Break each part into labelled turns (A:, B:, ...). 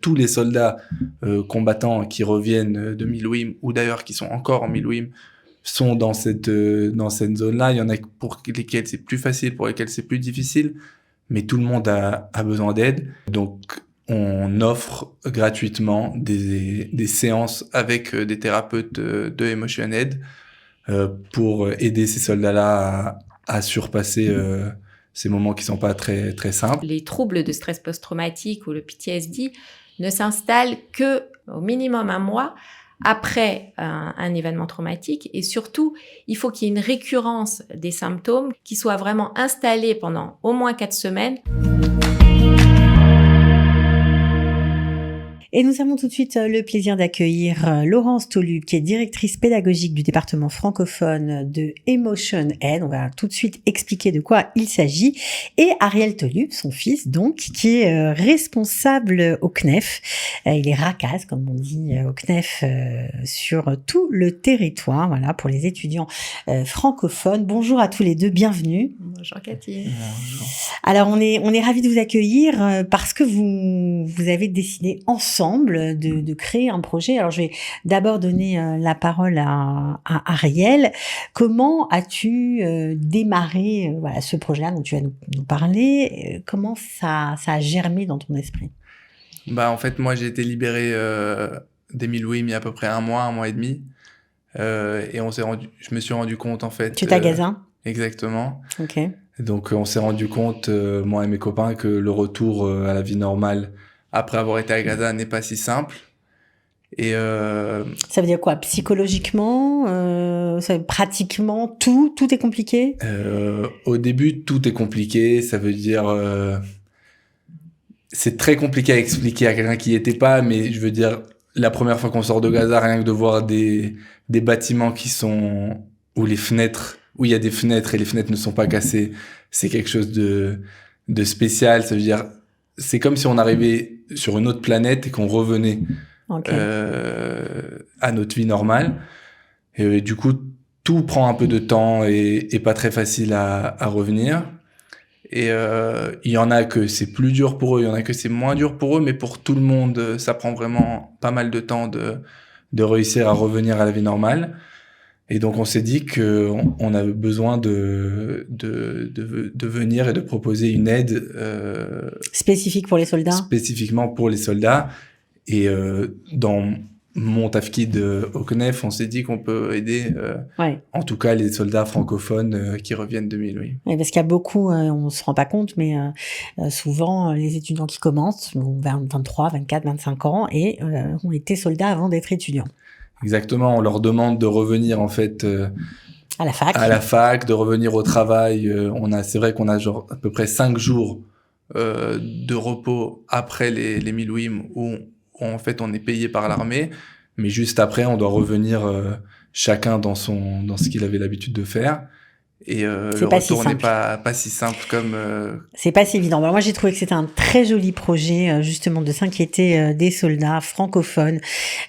A: Tous les soldats combattants qui reviennent de Milouim, ou d'ailleurs qui sont encore en Milouim, sont dans cette zone-là. Il y en a pour lesquels c'est plus facile, pour lesquels c'est plus difficile, mais tout le monde a besoin d'aide. Donc, on offre gratuitement des séances avec des thérapeutes de Emotion Aid pour aider ces soldats-là à surpasser ces moments qui sont pas très, très simples.
B: Les troubles de stress post-traumatique ou le PTSD ne s'installent que au minimum un mois après un événement traumatique, et surtout, il faut qu'il y ait une récurrence des symptômes qui soit vraiment installée pendant au moins 4 semaines.
C: Et nous avons tout de suite le plaisir d'accueillir Laurence Tolu, qui est directrice pédagogique du département francophone de Emotion Aid. On va tout de suite expliquer de quoi il s'agit. Et Ariel Tolu, son fils, donc, qui est responsable au CNEF. Il est RACAS, comme on dit au CNEF, sur tout le territoire, voilà, pour les étudiants francophones. Bonjour à tous les deux, bienvenue.
B: Bonjour Cathy.
A: Bonjour.
C: Alors, on est ravis de vous accueillir parce que vous avez décidé ensemble de créer un projet. Alors, je vais d'abord donner la parole à Ariel. Comment as-tu démarré voilà, ce projet-là dont tu vas nous parler? Comment ça a germé dans ton esprit?
A: En fait, moi, j'ai été libéré d'Émile Louis il y a à peu près un mois et demi. Et je me suis rendu compte, en fait...
C: Tu es à Gaza?
A: Exactement.
C: Ok.
A: Donc, on s'est rendu compte, moi et mes copains, que le retour à la vie normale après avoir été à Gaza n'est pas si simple. Et
C: ça veut dire quoi? Psychologiquement, pratiquement tout est compliqué?
A: Au début, tout est compliqué. Ça veut dire... c'est très compliqué à expliquer à quelqu'un qui n'y était pas, mais je veux dire, la première fois qu'on sort de Gaza, rien que de voir des bâtiments où il y a des fenêtres et les fenêtres ne sont pas cassées, c'est quelque chose de spécial. Ça veut dire, c'est comme si on arrivait sur une autre planète et qu'on revenait à notre vie normale. Et du coup, tout prend un peu de temps et pas très facile à revenir. Et il y en a que c'est plus dur pour eux, il y en a que c'est moins dur pour eux, mais pour tout le monde, ça prend vraiment pas mal de temps de réussir à revenir à la vie normale. Et donc on s'est dit que on avait besoin de venir et de proposer une aide
C: spécifique pour les soldats.
A: Spécifiquement pour les soldats. Et dans mon tafkid au CNEF, on s'est dit qu'on peut aider en tout cas les soldats francophones qui reviennent de Milouim.
C: Oui, parce qu'il y a beaucoup, on se rend pas compte, mais souvent les étudiants qui commencent ont 23, 24, 25 ans et ont été soldats avant d'être étudiants.
A: Exactement, on leur demande de revenir en fait
C: à la fac,
A: de revenir au travail. C'est vrai qu'on a genre à peu près 5 jours de repos après les Milouim où en fait on est payé par l'armée, mais juste après on doit revenir chacun dans ce qu'il avait l'habitude de faire. Et le retour n'est pas si simple comme...
C: C'est pas si évident. Alors moi, j'ai trouvé que c'était un très joli projet, justement, de s'inquiéter des soldats francophones,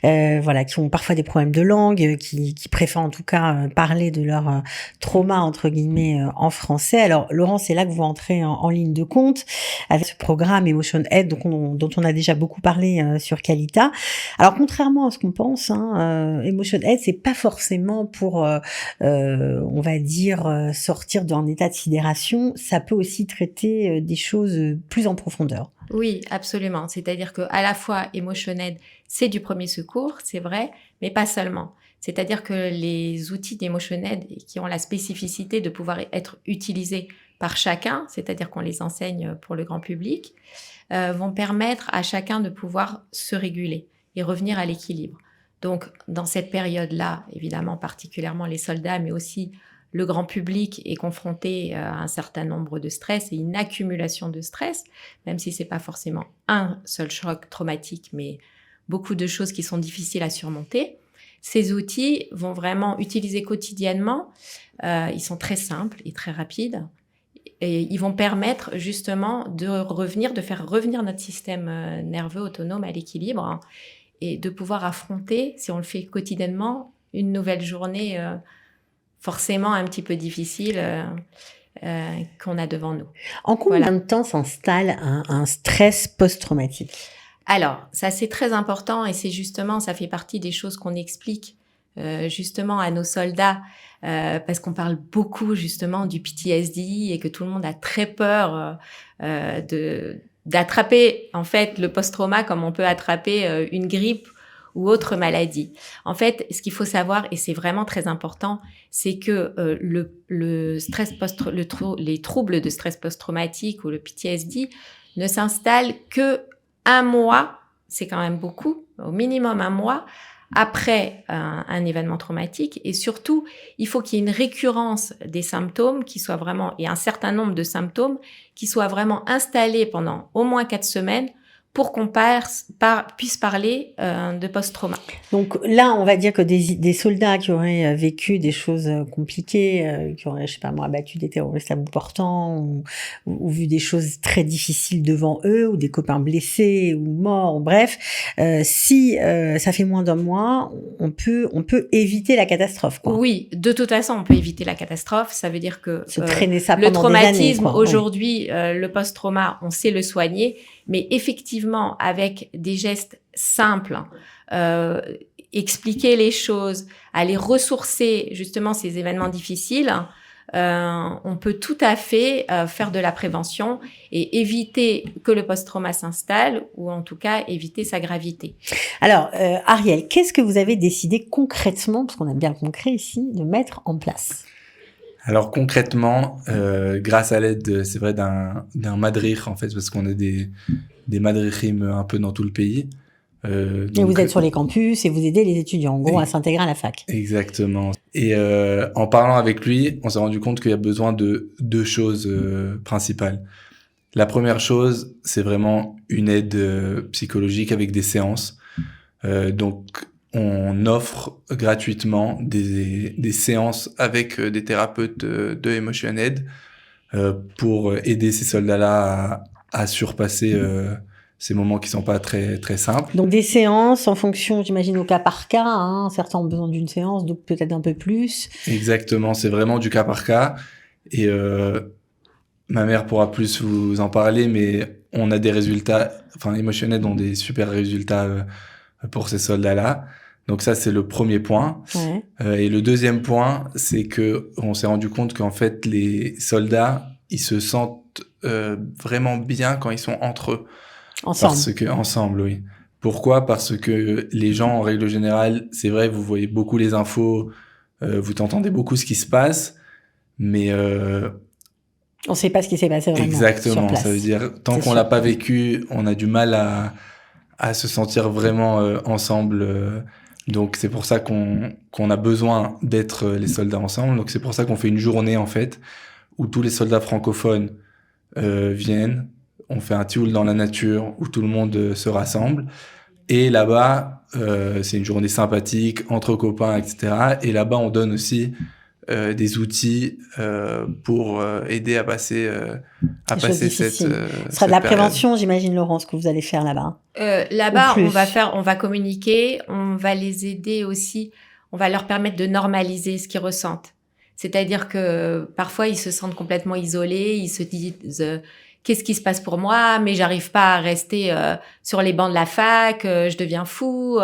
C: voilà, qui ont parfois des problèmes de langue, qui préfèrent en tout cas parler de leur trauma, entre guillemets, en français. Alors, Laurent, c'est là que vous entrez en ligne de compte avec ce programme Emotion Aid, dont on a déjà beaucoup parlé sur Qualita. Alors, contrairement à ce qu'on pense, Emotion Aid, c'est pas forcément pour, on va dire, sortir d'un état de sidération, ça peut aussi traiter des choses plus en profondeur.
B: Oui, absolument. C'est-à-dire que à la fois Emotion Aid, c'est du premier secours, c'est vrai, mais pas seulement. C'est-à-dire que les outils d'Emotion Aid qui ont la spécificité de pouvoir être utilisés par chacun, c'est-à-dire qu'on les enseigne pour le grand public, vont permettre à chacun de pouvoir se réguler et revenir à l'équilibre. Donc, dans cette période-là, évidemment, particulièrement les soldats, mais aussi le grand public est confronté à un certain nombre de stress et une accumulation de stress, même si c'est pas forcément un seul choc traumatique, mais beaucoup de choses qui sont difficiles à surmonter. Ces outils vont vraiment utiliser quotidiennement. Ils sont très simples et très rapides. Et ils vont permettre justement de faire revenir notre système nerveux autonome à l'équilibre et de pouvoir affronter, si on le fait quotidiennement, une nouvelle journée forcément un petit peu difficile qu'on a devant nous.
C: En combien de temps s'installe un stress post-traumatique?
B: Alors, ça c'est très important et c'est justement, ça fait partie des choses qu'on explique justement à nos soldats parce qu'on parle beaucoup justement du PTSD et que tout le monde a très peur d'attraper en fait le post-trauma comme on peut attraper une grippe ou autre maladie. En fait, ce qu'il faut savoir, et c'est vraiment très important, c'est que le stress les troubles de stress post-traumatique ou le PTSD ne s'installent que un mois, c'est quand même beaucoup, au minimum un mois, après un événement traumatique. Et surtout, il faut qu'il y ait une récurrence des symptômes qui soit vraiment, et un certain nombre de symptômes qui soient vraiment installés pendant au moins 4 semaines pour qu'on puisse parler de post-trauma.
C: Donc là, on va dire que des soldats qui auraient vécu des choses compliquées, qui auraient, je sais pas moi, battu des terroristes à bout portant ou vu des choses très difficiles devant eux, ou des copains blessés ou morts, ou bref, si ça fait moins d'un mois, on peut éviter la catastrophe, quoi.
B: Oui, de toute façon, on peut éviter la catastrophe. Ça veut dire que
C: se traîner ça
B: le
C: pendant des années,
B: traumatisme,
C: quoi.
B: aujourd'hui, le post-trauma, on sait le soigner. Mais effectivement, avec des gestes simples, expliquer les choses, aller ressourcer justement ces événements difficiles, on peut tout à fait faire de la prévention et éviter que le post-trauma s'installe ou en tout cas éviter sa gravité.
C: Alors, Ariel, qu'est-ce que vous avez décidé concrètement, parce qu'on aime bien le concret ici, de mettre en place ?
A: Alors concrètement, grâce à l'aide, c'est vrai, d'un madrich en fait, parce qu'on a des madrichim un peu dans tout le pays.
C: Et vous êtes sur les campus et vous aidez les étudiants, en gros, à s'intégrer à la fac.
A: Exactement. Et en parlant avec lui, on s'est rendu compte qu'il y a besoin de 2 choses principales. La première chose, c'est vraiment une aide psychologique avec des séances. Donc on offre gratuitement des séances avec des thérapeutes de Emotioned pour aider ces soldats-là à surpasser ces moments qui sont pas très très simples.
C: Donc des séances en fonction, j'imagine, au cas par cas. Hein. Certains ont besoin d'une séance, d'autres peut-être un peu plus.
A: Exactement, c'est vraiment du cas par cas. Et ma mère pourra plus vous en parler, mais on a des résultats. Enfin, Emotioned ont des super résultats pour ces soldats-là. Donc ça, c'est le premier point.
C: Ouais.
A: Et le deuxième point, c'est que on s'est rendu compte qu'en fait, les soldats, ils se sentent vraiment bien quand ils sont entre eux. Ensemble, oui. Pourquoi ? Parce que les gens, en règle générale, c'est vrai, vous voyez beaucoup les infos, vous entendez beaucoup ce qui se passe, mais
C: on sait pas ce qui s'est passé vraiment.
A: Exactement. Ça veut dire, tant qu'on l'a pas vécu, on a du mal à se sentir vraiment ensemble. Donc c'est pour ça qu'on a besoin d'être les soldats ensemble. Donc c'est pour ça qu'on fait une journée en fait où tous les soldats francophones viennent. On fait un tioul dans la nature où tout le monde se rassemble. Et là-bas, c'est une journée sympathique entre copains, etc. Et là-bas, on donne aussi des outils pour aider à passer cette
C: Ce sera de la prévention, j'imagine, Laurence, que vous allez faire là-bas.
B: Là-bas, on va communiquer, on va les aider aussi, on va leur permettre de normaliser ce qu'ils ressentent. C'est-à-dire que parfois, ils se sentent complètement isolés, ils se disent qu'est-ce qui se passe pour moi, mais j'arrive pas à rester sur les bancs de la fac, je deviens fou,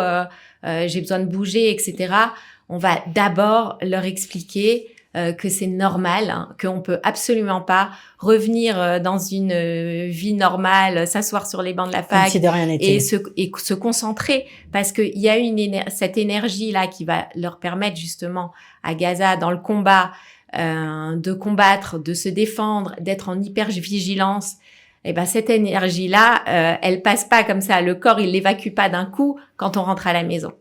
B: j'ai besoin de bouger, etc. On va d'abord leur expliquer que c'est normal, hein, qu'on peut absolument pas revenir dans une vie normale, s'asseoir sur les bancs de la fac
C: si de rien n'était.
B: et se concentrer, parce qu'il y a cette énergie là qui va leur permettre justement à Gaza dans le combat de combattre, de se défendre, d'être en hypervigilance. Et ben cette énergie là, elle passe pas comme ça. Le corps il l'évacue pas d'un coup quand on rentre à la maison.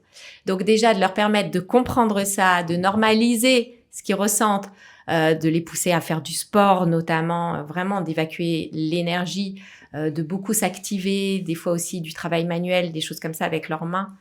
B: Donc déjà de leur permettre de comprendre ça, de normaliser ce qu'ils ressentent, de les pousser à faire du sport notamment, vraiment d'évacuer l'énergie, de beaucoup s'activer, des fois aussi du travail manuel, des choses comme ça avec leurs mains.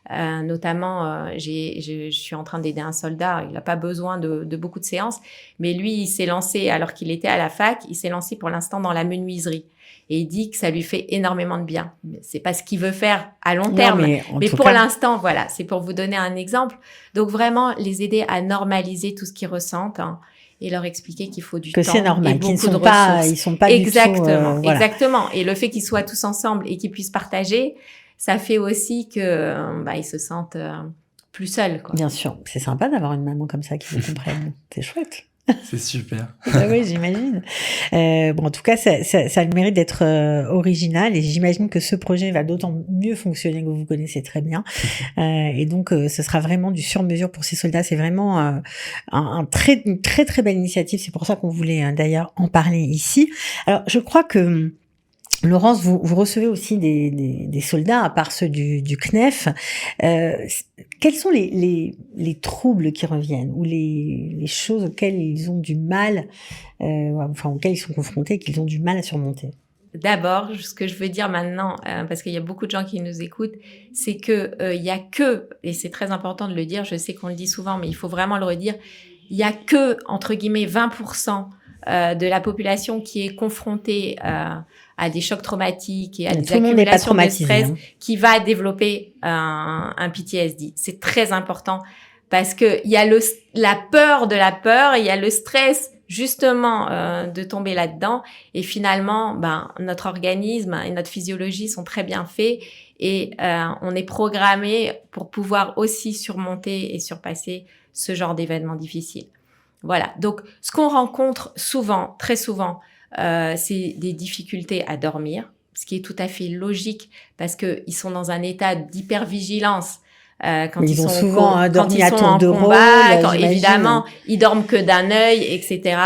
B: Notamment, je suis en train d'aider un soldat, il n'a pas besoin de beaucoup de séances, mais lui, il s'est lancé, alors qu'il était à la fac, il s'est lancé pour l'instant dans la menuiserie. Et il dit que ça lui fait énormément de bien. C'est pas ce qu'il veut faire à long terme. Mais pour l'instant, voilà, c'est pour vous donner un exemple. Donc vraiment, les aider à normaliser tout ce qu'ils ressentent, hein, et leur expliquer qu'il faut du
C: que
B: temps
C: c'est
B: et
C: normal, qu'ils ne
B: beaucoup de
C: sont pas,
B: ressources.
C: ils sont pas du tout,
B: Exactement,
C: voilà.
B: exactement. Et le fait qu'ils soient tous ensemble et qu'ils puissent partager, ça fait aussi que ils se sentent plus seuls, quoi.
C: Bien sûr, c'est sympa d'avoir une maman comme ça qui vous comprenne. C'est chouette.
A: C'est super.
C: Ah oui, j'imagine. Bon, en tout cas, ça a le mérite d'être original et j'imagine que ce projet va d'autant mieux fonctionner que vous connaissez très bien. Et donc, ce sera vraiment du sur-mesure pour ces soldats. C'est vraiment une très très belle initiative. C'est pour ça qu'on voulait d'ailleurs en parler ici. Alors, je crois que Laurence, vous recevez aussi des soldats, à part ceux du CNEF. Quels sont les troubles qui reviennent ou les choses auxquelles ils ont du mal, auxquelles ils sont confrontés et qu'ils ont du mal à surmonter?
B: D'abord, ce que je veux dire maintenant, parce qu'il y a beaucoup de gens qui nous écoutent, c'est que il y a que, et c'est très important de le dire, je sais qu'on le dit souvent, mais il faut vraiment le redire, il y a que, entre guillemets, 20% de la population qui est confrontée à des chocs traumatiques et à des accumulations de stress qui va développer un PTSD. C'est très important parce que il y a la peur de la peur, il y a le stress justement de tomber là-dedans et finalement notre organisme et notre physiologie sont très bien faits et on est programmé pour pouvoir aussi surmonter et surpasser ce genre d'événements difficiles. Voilà. Donc ce qu'on rencontre souvent, très souvent, c'est des difficultés à dormir, ce qui est tout à fait logique parce que ils sont dans un état d'hypervigilance. Quand ils sont
C: souvent dormi à tour
B: en
C: de
B: combat,
C: rôle,
B: évidemment, ils dorment que d'un œil, etc.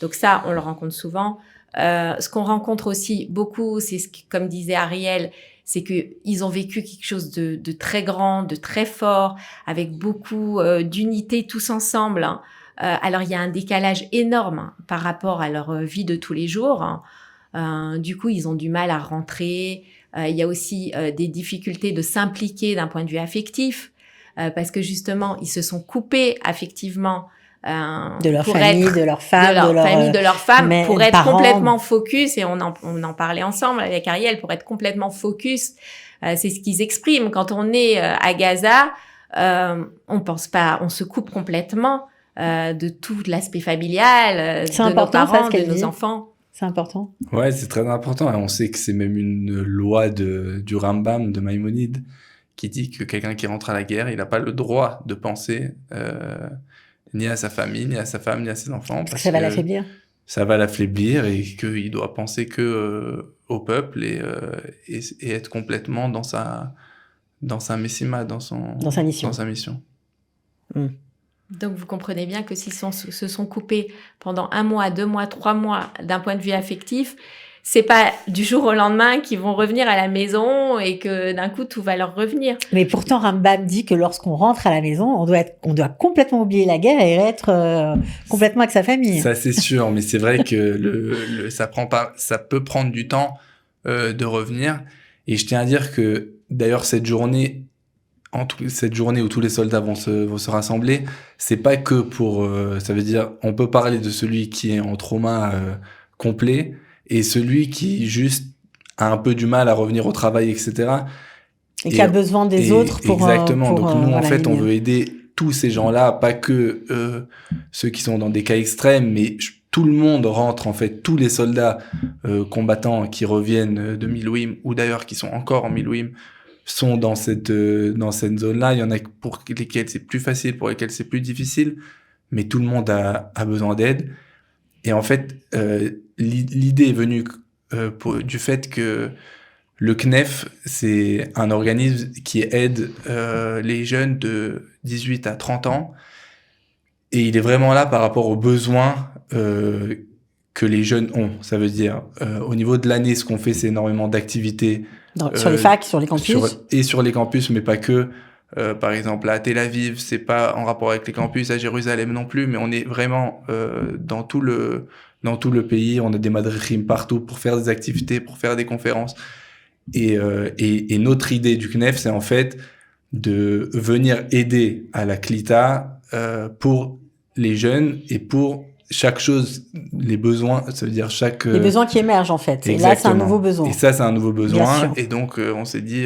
B: Donc ça, on le rencontre souvent. Ce qu'on rencontre aussi beaucoup, c'est comme disait Ariel, c'est que ils ont vécu quelque chose de très grand, de très fort, avec beaucoup d'unité tous ensemble. Hein. Alors il y a un décalage énorme par rapport à leur vie de tous les jours. Hein. Du coup, ils ont du mal à rentrer. Il y a aussi des difficultés de s'impliquer d'un point de vue affectif, parce que justement, ils se sont coupés affectivement
C: de leur famille, de leur femme,
B: de leur femme, pour être
C: parents.
B: complètement focus. Et on en parlait ensemble avec Ariel, pour être complètement focus. C'est ce qu'ils expriment quand on est à Gaza. On pense pas, on se coupe complètement de tout l'aspect familial, de nos parents, de nos enfants.
C: C'est important.
A: Ouais, c'est très important. Et on sait que c'est même une loi du Rambam, de Maïmonide, qui dit que quelqu'un qui rentre à la guerre, il n'a pas le droit de penser ni à sa famille, ni à sa femme, ni à ses enfants.
C: Parce que ça va l'affaiblir.
A: Ça va l'affaiblir et qu'il doit penser que au peuple et être complètement dans sa messima, dans sa mission.
C: Mm.
B: Donc, vous comprenez bien que s'ils se sont coupés pendant 1 mois, 2 mois, 3 mois d'un point de vue affectif, c'est pas du jour au lendemain qu'ils vont revenir à la maison et que d'un coup tout va leur revenir.
C: Mais pourtant, Rambam dit que lorsqu'on rentre à la maison, on doit complètement oublier la guerre et être complètement avec sa famille.
A: Ça, c'est sûr, mais c'est vrai que ça peut prendre du temps de revenir. Et je tiens à dire que d'ailleurs cette journée où tous les soldats vont se rassembler, c'est pas que pour, ça veut dire, on peut parler de celui qui est en trauma complet et celui qui juste a un peu du mal à revenir au travail, etc.
C: Et qui a besoin des autres pour...
A: Exactement. Donc nous, en fait,
C: l'aider.
A: on veut aider tous ces gens-là, pas que ceux qui sont dans des cas extrêmes, mais tout le monde rentre, en fait, tous les soldats combattants qui reviennent de Milouim, ou d'ailleurs qui sont encore en Milouim, sont dans cette zone-là. Il y en a pour lesquels c'est plus facile, pour lesquels c'est plus difficile, mais tout le monde a besoin d'aide. Et en fait, l'idée est venue du fait que le CNEF, c'est un organisme qui aide les jeunes de 18 à 30 ans, et il est vraiment là par rapport aux besoins que les jeunes ont. Ça veut dire, au niveau de l'année, ce qu'on fait, c'est énormément d'activités.
C: Sur les facs, sur les campus.
A: Sur les campus, mais pas que. Par exemple, à Tel Aviv, c'est pas en rapport avec les campus, à Jérusalem non plus, mais on est vraiment dans tout le pays. On a des madrichim partout pour faire des activités, pour faire des conférences. Et notre idée du CNEF, c'est en fait de venir aider à la Klita pour les jeunes et pour chaque chose, les besoins, ça veut dire chaque...
C: Les besoins qui émergent, en fait.
A: Exactement.
C: Et là, c'est un nouveau besoin.
A: Et ça, c'est un nouveau besoin. Et donc, on s'est dit,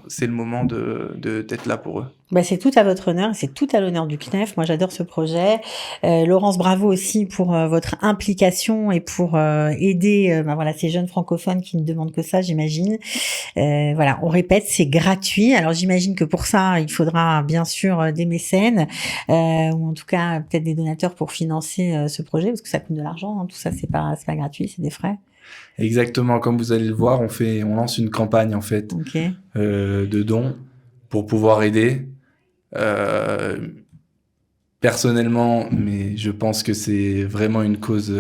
A: c'est le moment d'être là pour eux.
C: Bah, c'est tout à votre honneur, c'est tout à l'honneur du CNEF. Moi, j'adore ce projet. Laurence, bravo aussi pour votre implication et pour aider voilà, ces jeunes francophones qui ne demandent que ça, j'imagine. Voilà, on répète, c'est gratuit. Alors, j'imagine que pour ça, il faudra bien sûr des mécènes ou en tout cas peut-être des donateurs pour financer ce projet parce que ça coûte de l'argent. Hein. Tout ça, c'est pas gratuit, c'est des frais.
A: Exactement, comme vous allez le voir, on lance une campagne en fait
C: Okay.
A: De dons pour pouvoir aider. Personnellement, mais je pense que c'est vraiment une cause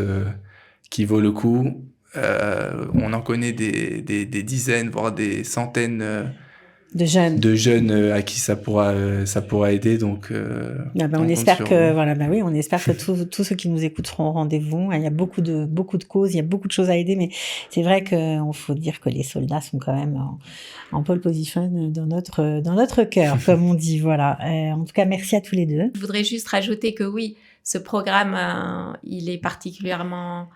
A: qui vaut le coup. On en connaît des dizaines, voire des centaines
C: de jeunes
A: à qui ça pourra aider. Donc,
C: on espère que voilà, oui, on espère que tous ceux qui nous écouteront au rendez-vous. Il y a beaucoup de causes, il y a beaucoup de choses à aider, mais c'est vrai qu'on faut dire que les soldats sont quand même en pole position dans notre cœur, comme on dit. Voilà. En tout cas, merci à tous les deux.
B: Je voudrais juste rajouter que oui, ce programme, il est particulièrement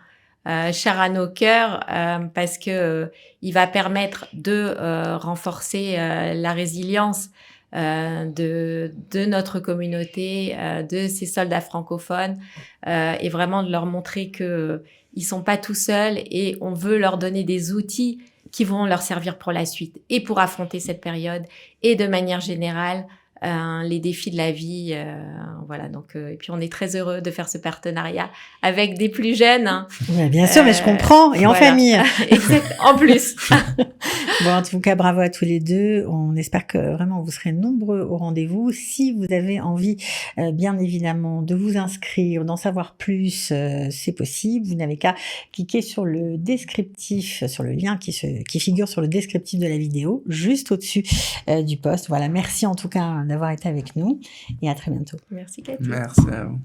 B: cher à nos cœurs parce que il va permettre de renforcer la résilience de notre communauté, de ces soldats francophones et vraiment de leur montrer que ils sont pas tout seuls et on veut leur donner des outils qui vont leur servir pour la suite et pour affronter cette période et de manière générale les défis de la vie, voilà. Donc, et puis on est très heureux de faire ce partenariat avec des plus jeunes. Hein.
C: Ouais, bien sûr, mais je comprends, et en
B: voilà.
C: famille.
B: Exact, en plus.
C: Bon, en tout cas, bravo à tous les deux. On espère que vraiment vous serez nombreux au rendez-vous. Si vous avez envie, bien évidemment, de vous inscrire, d'en savoir plus, c'est possible. Vous n'avez qu'à cliquer sur le descriptif, sur le lien qui figure sur le descriptif de la vidéo, juste au-dessus du post. Voilà, merci en tout cas d'avoir été avec nous et à très bientôt.
B: Merci Cathy.
A: Merci à vous.